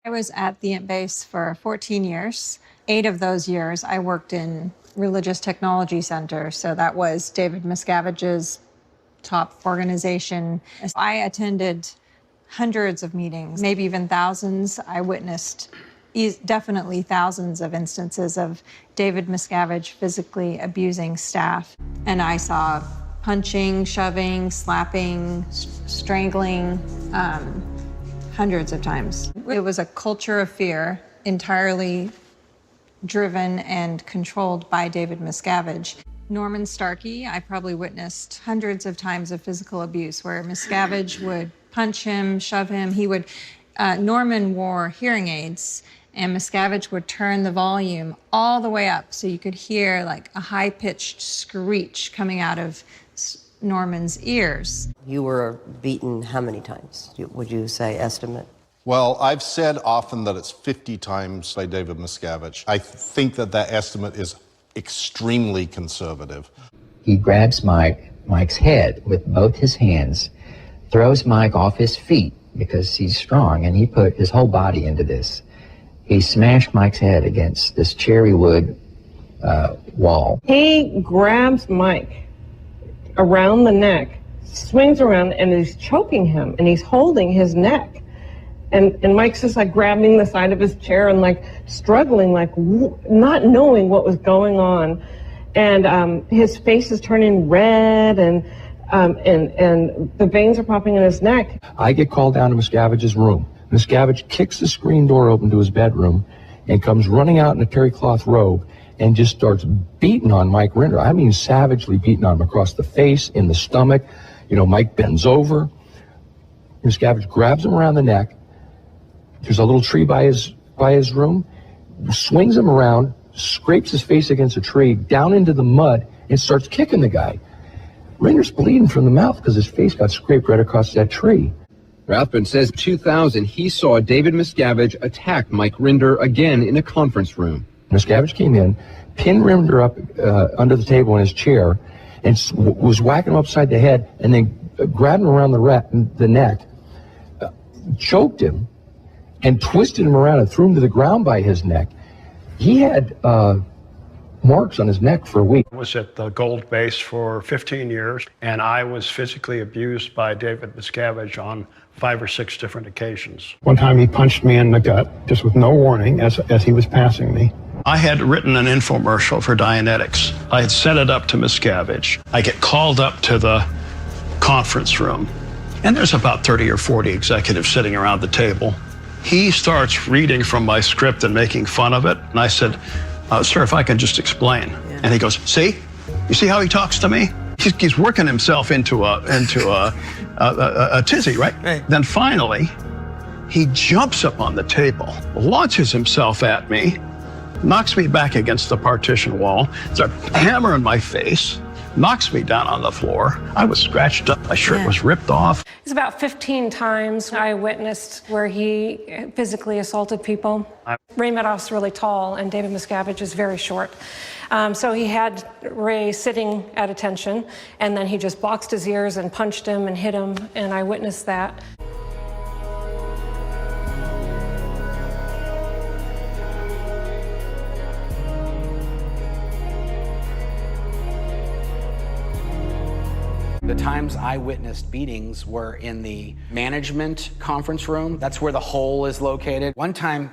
I was at the base for 14 years. 8 of those years, I worked in Religious Technology Center. So that was David Miscavige's top organization. I attended hundreds of meetings, maybe even thousands. I witnessed definitely thousands of instances of David Miscavige physically abusing staff. And I saw punching, shoving, slapping, strangling, hundreds of times. It was a culture of fear, entirely driven and controlled by David Miscavige. Norman Starkey, I probably witnessed hundreds of times of physical abuse where Miscavige would punch him, shove him. Norman wore hearing aids, and Miscavige would turn the volume all the way up so you could hear like a high-pitched screech coming out of Norman's ears. You were beaten how many times, would you say, estimate? Well, I've said often that it's 50 times by David Miscavige. I think that estimate is extremely conservative. He grabs Mike's head with both his hands, throws Mike off his feet because he's strong, and he put his whole body into this. He smashed Mike's head against this cherry wood wall. He grabs Mike around the neck, swings around, and is choking him, and he's holding his neck. And Mike's just like grabbing the side of his chair and like struggling, like not knowing what was going on. And his face is turning red, and the veins are popping in his neck. I get called down to Miscavige's room. Miscavige kicks the screen door open to his bedroom and comes running out in a terry cloth robe and just starts beating on Mike Rinder. I mean, savagely beating on him across the face, in the stomach. You know, Mike bends over. Miscavige grabs him around the neck. There's a little tree by his room, swings him around, scrapes his face against a tree, down into the mud, and starts kicking the guy. Rinder's bleeding from the mouth because his face got scraped right across that tree. Rathbun says in 2000 he saw David Miscavige attack Mike Rinder again in a conference room. Miscavige came in, pinned Rinder up under the table in his chair, and was whacking him upside the head, and then grabbed him around the neck, choked him, and twisted him around and threw him to the ground by his neck. He had marks on his neck for a week. I was at the Gold Base for 15 years, and I was physically abused by David Miscavige on 5 or 6 different occasions. One time he punched me in the gut, just with no warning, as he was passing me. I had written an infomercial for Dianetics. I had sent it up to Miscavige. I get called up to the conference room, and there's about 30 or 40 executives sitting around the table. He starts reading from my script and making fun of it, and I said, sir, if I can just explain. Yeah. And he goes, see? You see how he talks to me? He's working himself into a tizzy, right? Then finally, he jumps up on the table, launches himself at me, knocks me back against the partition wall, starts hammering my face, knocks me down on the floor. I was scratched up. My shirt was ripped off. It's about 15 times I witnessed where he physically assaulted people. Ray Medoff's really tall, and David Miscavige is very short. So he had Ray sitting at attention, and then he just boxed his ears and punched him and hit him, and I witnessed that. The times I witnessed beatings were in the management conference room. That's where the hole is located. One time,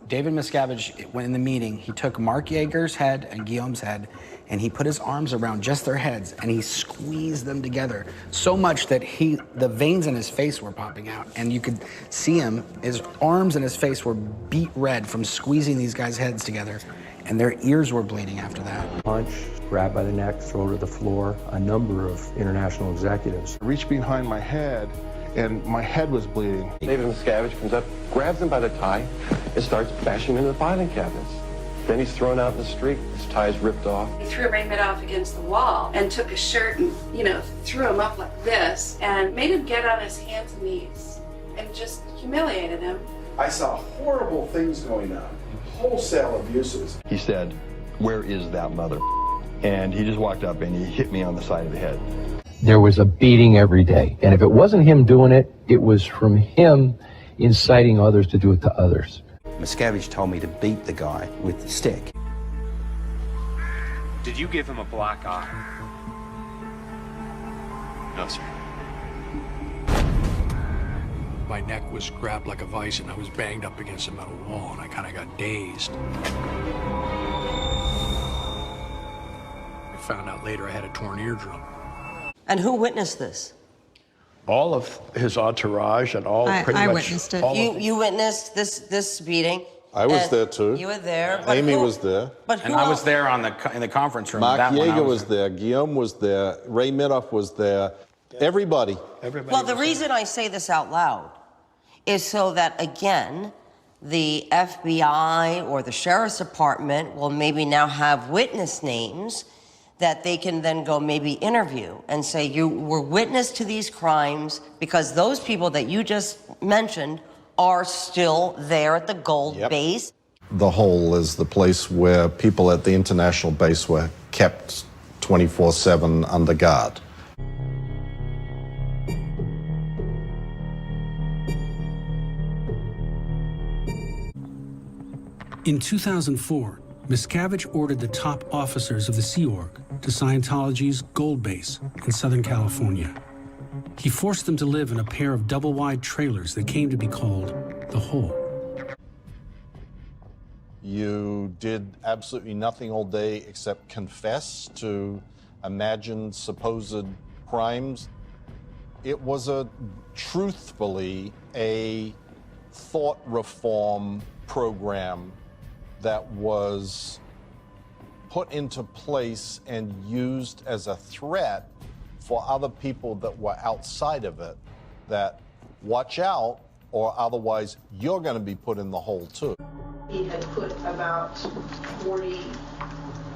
David Miscavige, when in the meeting, he took Mark Yeager's head and Guillaume's head, and he put his arms around just their heads, and he squeezed them together so much that the veins in his face were popping out, and you could see him, his arms and his face were beet red from squeezing these guys' heads together, and their ears were bleeding after that. Punch, grab by the neck, throw to the floor, a number of international executives. Reached behind my head, and my head was bleeding. David Miscavige comes up, grabs him by the tie, and starts bashing him into the filing cabinets. Then he's thrown out in the street, his tie is ripped off. He threw Ray Medoff against the wall and took his shirt and, threw him up like this and made him get on his hands and knees and just humiliated him. I saw horrible things going on, wholesale abuses. He said, "Where is that mother?" And he just walked up and he hit me on the side of the head. There was a beating every day. And if it wasn't him doing it, it was from him inciting others to do it to others. Miscavige told me to beat the guy with the stick. Did you give him a black eye? No, sir. My neck was grabbed like a vice and I was banged up against a metal wall and I kind of got dazed. I found out later I had a torn eardrum. And who witnessed this? All of his entourage and all pretty I much. witnessed it. You witnessed this meeting. I was and there too. You were there. But Amy who- was there. But And who I else? was there in the conference room. Mark That one I Yeager was there. Guillaume was there. Ray Midoff was there. Everybody. Well, the reason I say this out loud is so that, again, the FBI or the Sheriff's Department will maybe now have witness names that they can then go maybe interview and say, you were witness to these crimes because those people that you just mentioned are still there at the Gold Base. The Hole is the place where people at the international base were kept 24/7 under guard. In 2004, Miscavige ordered the top officers of the Sea Org to Scientology's Gold Base in Southern California. He forced them to live in a pair of double-wide trailers that came to be called the Hole. You did absolutely nothing all day except confess to imagined supposed crimes. It was truthfully a thought reform program that was put into place and used as a threat for other people that were outside of it, that watch out or otherwise you're going to be put in the hole too. He had put about 40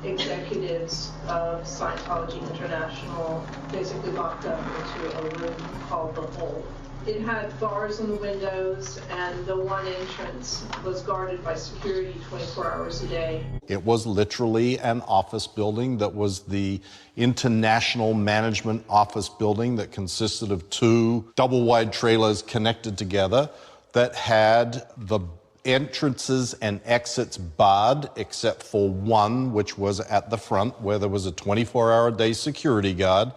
executives of Scientology International basically locked up into a room called the Hole. It had bars on the windows, and the one entrance was guarded by security 24 hours a day. It was literally an office building that was the international management office building that consisted of two double-wide trailers connected together that had the entrances and exits barred except for one, which was at the front where there was a 24-hour-a-day security guard.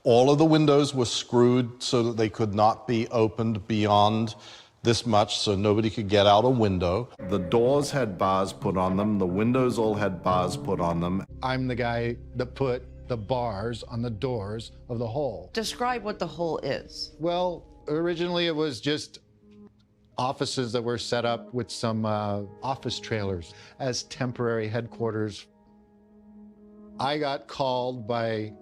All of the windows were screwed so that they could not be opened beyond this much, so nobody could get out a window. The doors had bars put on them. The windows all had bars put on them. I'm the guy that put the bars on the doors of the Hole. Describe what the Hole is. Well, originally it was just offices that were set up with some office trailers as temporary headquarters. I got called by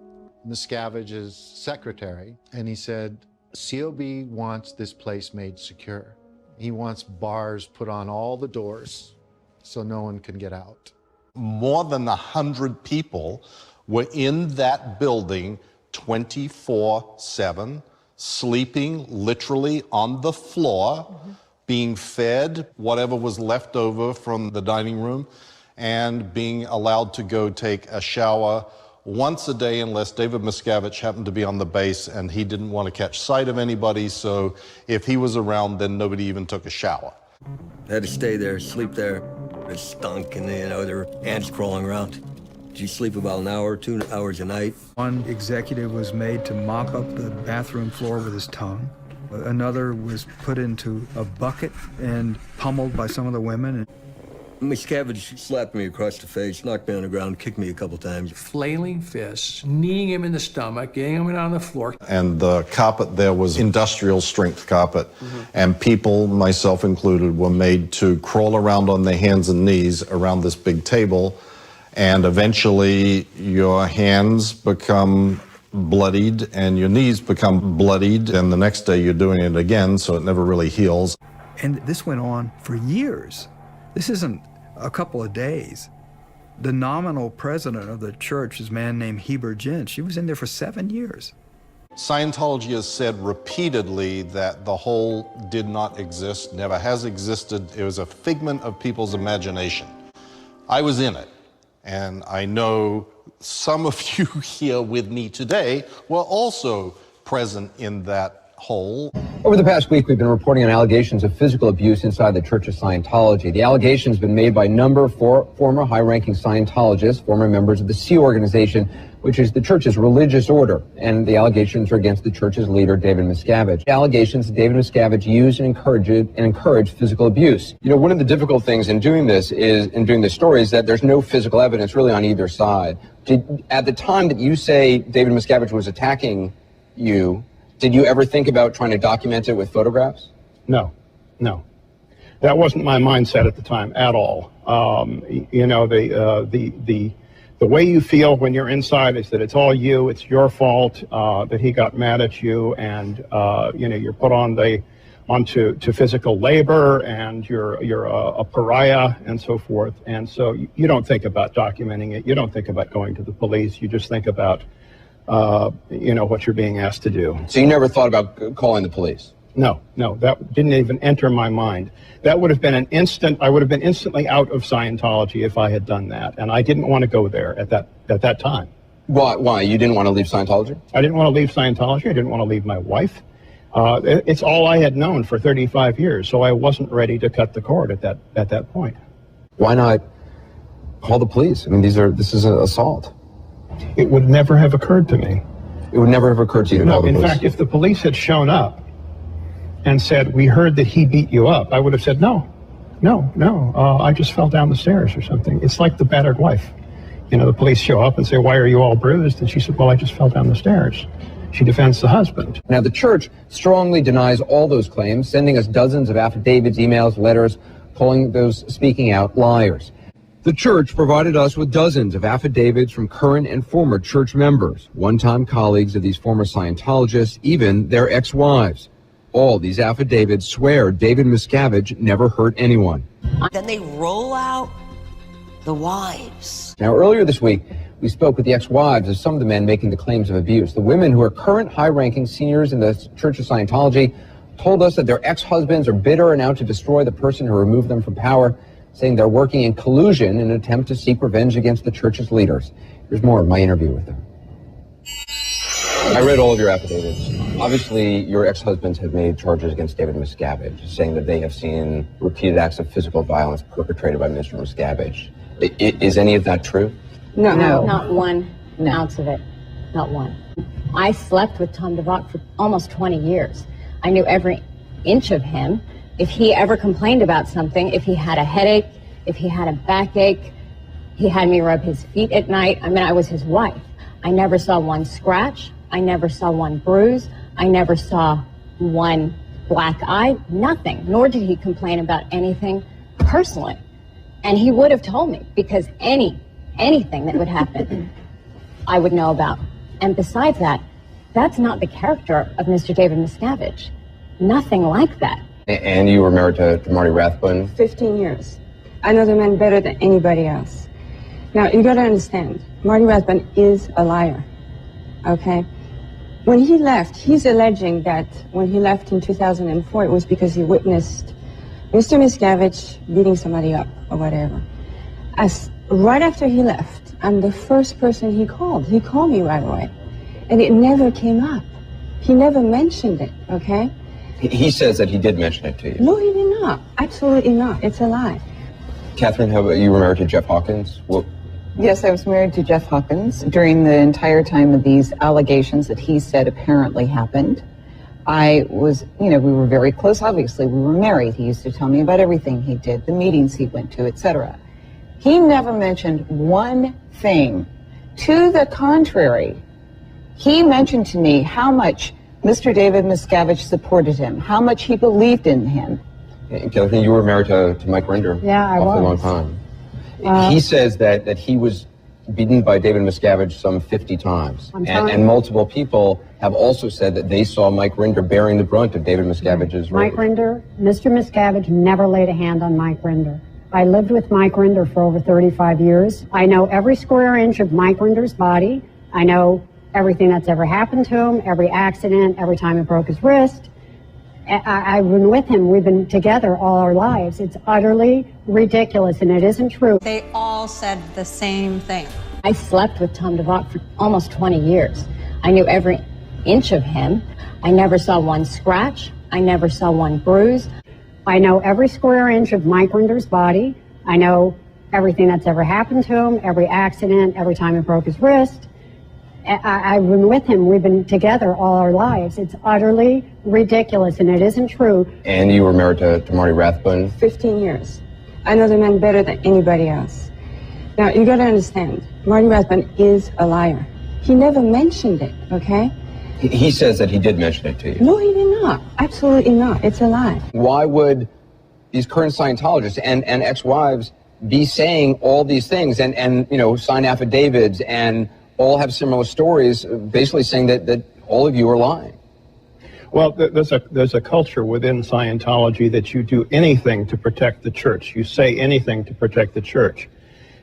Miscavige's secretary, and he said, COB wants this place made secure. He wants bars put on all the doors so no one can get out. More than 100 people were in that building 24/7, sleeping literally on the floor, being fed whatever was left over from the dining room, and being allowed to go take a shower once a day unless David Miscavige happened to be on the base and he didn't want to catch sight of anybody, so if he was around, then nobody even took a shower. I had to stay there, sleep there. It stunk, and there were ants crawling around. Did you sleep about an hour, 2 hours a night? One executive was made to mop up the bathroom floor with his tongue. Another was put into a bucket and pummeled by some of the women. Miscavige slapped me across the face, knocked me on the ground, kicked me a couple times. Flailing fists, kneeing him in the stomach, getting him on the floor. And the carpet there was industrial strength carpet. And people, myself included, were made to crawl around on their hands and knees around this big table. And eventually your hands become bloodied and your knees become bloodied. And the next day you're doing it again, so it never really heals. And this went on for years. This isn't a couple of days. The nominal president of the church is a man named Heber Gent. She was in there for 7 years. Scientology has said repeatedly that the Hole did not exist, never has existed. It was a figment of people's imagination. I was in it, and I know some of you here with me today were also present in that hole. Over the past week, we've been reporting on allegations of physical abuse inside the Church of Scientology. The allegations have been made by a number of former high-ranking Scientologists, former members of the Sea Organization, which is the church's religious order, and the allegations are against the church's leader, David Miscavige. The allegations that David Miscavige used and encouraged physical abuse. You know, one of the difficult things in doing this story is that there's no physical evidence really on either side. At the time that you say David Miscavige was attacking you, did you ever think about trying to document it with photographs? No. That wasn't my mindset at the time at all. You know, the way you feel when you're inside is that it's all you, it's your fault, that he got mad at you, and you know, you're put onto physical labor, and you're a pariah and so forth. And so you don't think about documenting it. You don't think about going to the police. You just think about you know, what you're being asked to do. So you never thought about calling the police? No, that didn't even enter my mind. That would have been I would have been instantly out of Scientology if I had done that, and I didn't want to go there at that time. Why? You didn't want to leave Scientology? I didn't want to leave Scientology. I didn't want to leave my wife. It's all I had known for 35 years, so I wasn't ready to cut the cord at that point. Why not call the police? I mean, this is an assault. It would never have occurred to me. It would never have occurred to you to call the police? No, in fact, if the police had shown up and said, "We heard that he beat you up," I would have said, no, I just fell down the stairs or something. It's like the battered wife. You know, the police show up and say, "Why are you all bruised?" And she said, "Well, I just fell down the stairs." She defends the husband. Now, the church strongly denies all those claims, sending us dozens of affidavits, emails, letters, calling those speaking out liars. The church provided us with dozens of affidavits from current and former church members, one-time colleagues of these former Scientologists, even their ex-wives. All these affidavits swear David Miscavige never hurt anyone. Then they roll out the wives. Now, earlier this week, we spoke with the ex-wives of some of the men making the claims of abuse. The women, who are current high-ranking seniors in the Church of Scientology, told us that their ex-husbands are bitter and out to destroy the person who removed them from power, saying they're working in collusion in an attempt to seek revenge against the church's leaders. Here's more of my interview with them. I read all of your affidavits. Obviously, your ex-husbands have made charges against David Miscavige, saying that they have seen repeated acts of physical violence perpetrated by Mr. Miscavige. Is any of that true? No, not one ounce of it. Not one. I slept with Tom DeVock for almost 20 years. I knew every inch of him. If he ever complained about something, if he had a headache, if he had a backache, he had me rub his feet at night. I mean, I was his wife. I never saw one scratch. I never saw one bruise. I never saw one black eye, nothing. Nor did he complain about anything personally. And he would have told me, because anything that would happen, I would know about. And besides that, that's not the character of Mr. David Miscavige. Nothing like that. And you were married to Marty Rathbun? 15 years. I know the man better than anybody else. Now, you gotta understand, Marty Rathbun is a liar, okay? When he left, he's alleging that when he left in 2004, it was because he witnessed Mr. Miscavige beating somebody up or whatever. Right after he left, I'm the first person he called. He called me right away. And it never came up. He never mentioned it, okay? He says that he did mention it to you. No, he did not. Absolutely not. It's a lie. Catherine, how about you? Were married to Jeff Hawkins? Yes, I was married to Jeff Hawkins during the entire time of these allegations that he said apparently happened. I was, we were very close, obviously. We were married. He used to tell me about everything he did, the meetings he went to, etc. He never mentioned one thing. To the contrary, he mentioned to me how much Mr. David Miscavige supported him, how much he believed in him. Catherine, you were married to Mike Rinder. Yeah, I was. For a long time. He says that he was beaten by David Miscavige some 50 times. And multiple people have also said that they saw Mike Rinder bearing the brunt of David Miscavige's Mike Rinder, Mr. Miscavige never laid a hand on Mike Rinder. I lived with Mike Rinder for over 35 years. I know every square inch of Mike Rinder's body. I know everything that's ever happened to him, every accident, every time he broke his wrist. I've been with him. We've been together all our lives. It's utterly ridiculous, and it isn't true. They all said the same thing. I slept with Tom DeVock for almost 20 years. I knew every inch of him. I never saw one scratch. I never saw one bruise. I know every square inch of Mike Rinder's body. I know everything that's ever happened to him, every accident, every time he broke his wrist. I've been with him. We've been together all our lives. It's utterly ridiculous, and it isn't true. And you were married to Marty Rathbun? 15 years. I know the man better than anybody else. Now, you gotta understand, Marty Rathbun is a liar. He never mentioned it, okay? He says that he did mention it to you. No, he did not. Absolutely not. It's a lie. Why would these current Scientologists and ex-wives be saying all these things and you know, sign affidavits and all have similar stories, basically saying that all of you are lying? Well, there's a culture within Scientology that you do anything to protect the church. You say anything to protect the church.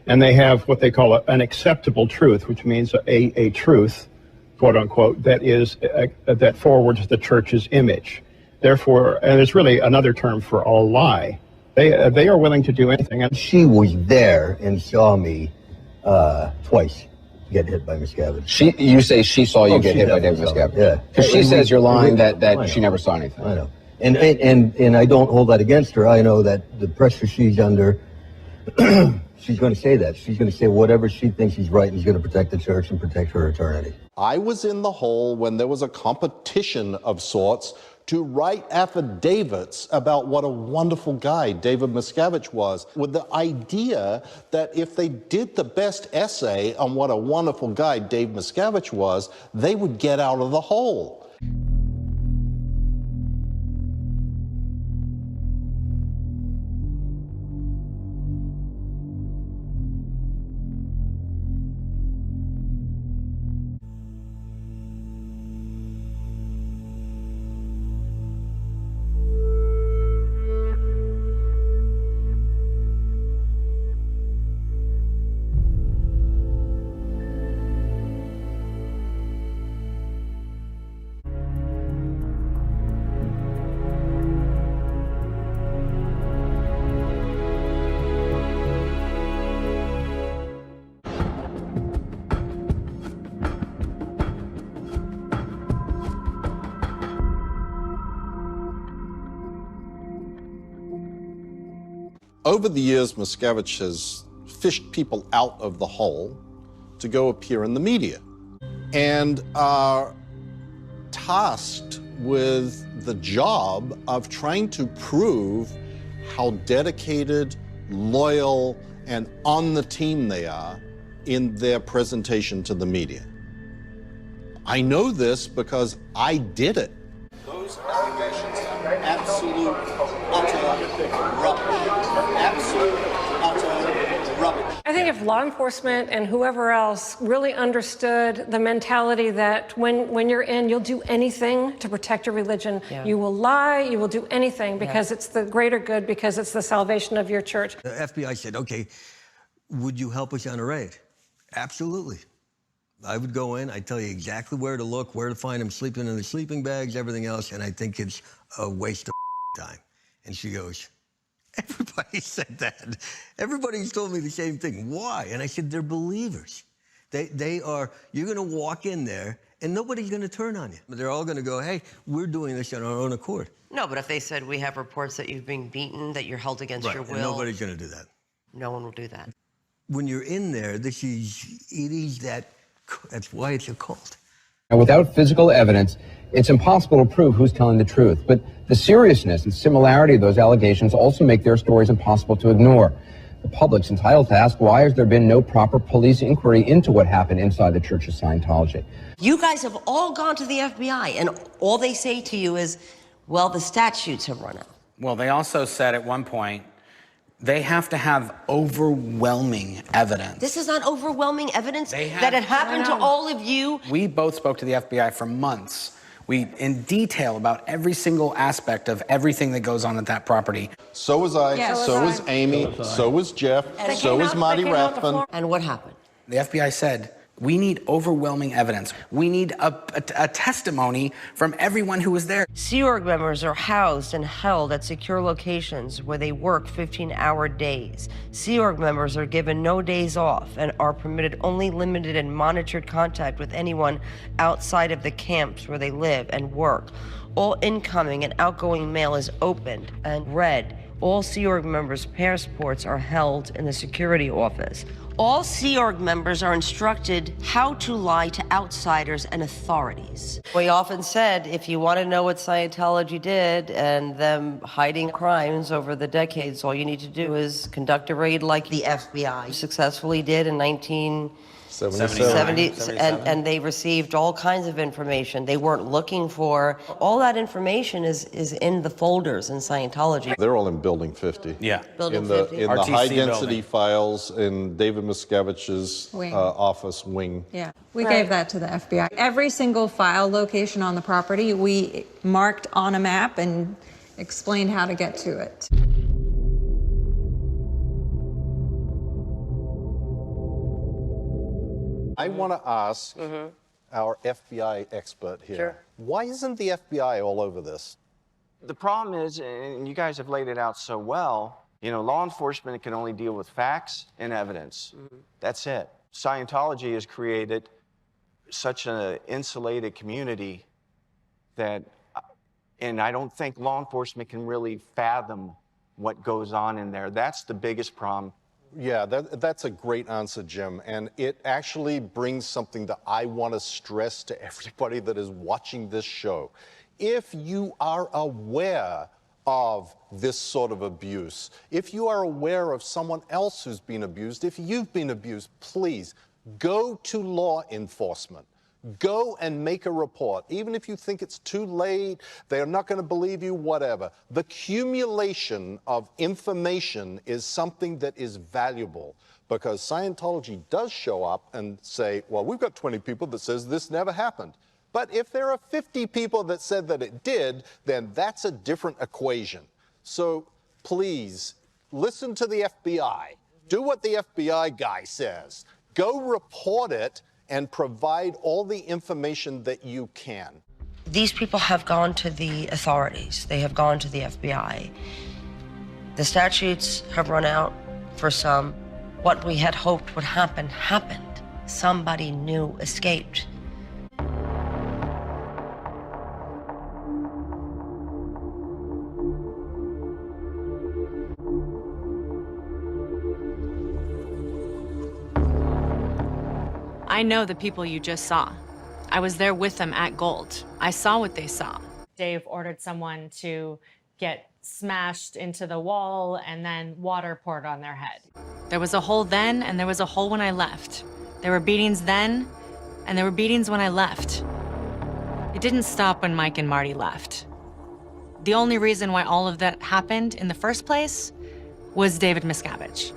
And they have what they call an acceptable truth, which means a truth, quote unquote, that forwards the church's image. Therefore, and it's really another term for a lie. They are willing to do anything. She was there and saw me twice get hit by Miscavige. You say she saw you get hit by David Miscavige? Yeah. Because she says you're lying that she never saw anything. I know. And I don't hold that against her. I know that the pressure she's under, she's going to say that. She's going to say whatever she thinks she's right, and she's going to protect the church and protect her eternity. I was in the hole when there was a competition of sorts to write affidavits about what a wonderful guy David Miscavige was, with the idea that if they did the best essay on what a wonderful guy Dave Miscavige was, they would get out of the hole. Over the years, Miscavige has fished people out of the hole to go appear in the media and are tasked with the job of trying to prove how dedicated, loyal, and on the team they are in their presentation to the media. I know this because I did it. Those allegations are absolute, utter rubbish. Absolute, utter rubbish. I think if law enforcement and whoever else really understood the mentality that when you're in, you'll do anything to protect your religion. Yeah. You will lie, you will do anything because it's the greater good, because it's the salvation of your church. The FBI said, okay, would you help us on a raid? Absolutely. I would go in, I'd tell you exactly where to look, where to find him sleeping in the sleeping bags, everything else, and I think it's a waste of time. And she goes, everybody said that. Everybody's told me the same thing. Why? And I said, they're believers. They are, you're going to walk in there and nobody's going to turn on you. They're all going to go, hey, we're doing this on our own accord. No, but if they said, we have reports that you've been beaten, that you're held against your will. And nobody's going to do that. No one will do that. When you're in there, that's why it's a cult. Now, without physical evidence, it's impossible to prove who's telling the truth. But the seriousness and similarity of those allegations also make their stories impossible to ignore. The public's entitled to ask, why has there been no proper police inquiry into what happened inside the Church of Scientology? You guys have all gone to the FBI, and all they say to you is, well, the statutes have run out. Well, they also said at one point, they have to have overwhelming evidence. This is not overwhelming evidence that it happened to all of you. We both spoke to the FBI for months. In detail about every single aspect of everything that goes on at that property. So was I, so was Amy, so was Jeff, so was Marty Rathbun. And what happened? The FBI said, We need overwhelming evidence. We need a testimony from everyone who was there. Sea Org members are housed and held at secure locations where they work 15-hour days. Sea Org members are given no days off and are permitted only limited and monitored contact with anyone outside of the camps where they live and work. All incoming and outgoing mail is opened and read. All Sea Org members' passports are held in the security office. All Sea Org members are instructed how to lie to outsiders and authorities. We often said, if you want to know what Scientology did and them hiding crimes over the decades, all you need to do is conduct a raid like the FBI successfully did in 1970, and they received all kinds of information they weren't looking for. All that information is in the folders in Scientology. They're all in Building 50. Yeah. Building In the 50. in the RTC high-density building. files in David Miscavige's Wing. office wing. Yeah, we gave that to the FBI. Every single file location on the property, we marked on a map and explained how to get to it. I want to ask our FBI expert here, Sure. why isn't the FBI all over this? The problem is, and you guys have laid it out so well, you know, law enforcement can only deal with facts and evidence. That's it. Scientology has created such an insulated community that, and I don't think law enforcement can really fathom what goes on in there. That's the biggest problem. Yeah, that's a great answer, Jim. And it actually brings something that I want to stress to everybody that is watching this show. If you are aware of this sort of abuse, if you are aware of someone else who's been abused, if you've been abused, please go to law enforcement. Go and make a report. Even if you think it's too late, they're not going to believe you, whatever. The accumulation of information is something that is valuable because Scientology does show up and say, well, we've got 20 people that says this never happened. But if there are 50 people that said that it did, then that's a different equation. So please, listen to the FBI. Do what the FBI guy says. Go report it and provide all the information that you can. These people have gone to the authorities. They have gone to the FBI. The statutes have run out for some. What we had hoped would happen, happened. Somebody new escaped. I know the people you just saw. I was there with them at Gold. I saw what they saw. Dave ordered someone to get smashed into the wall and then water poured on their head. There was a hole then, and there was a hole when I left. There were beatings then, and there were beatings when I left. It didn't stop when Mike and Marty left. The only reason why all of that happened in the first place was David Miscavige.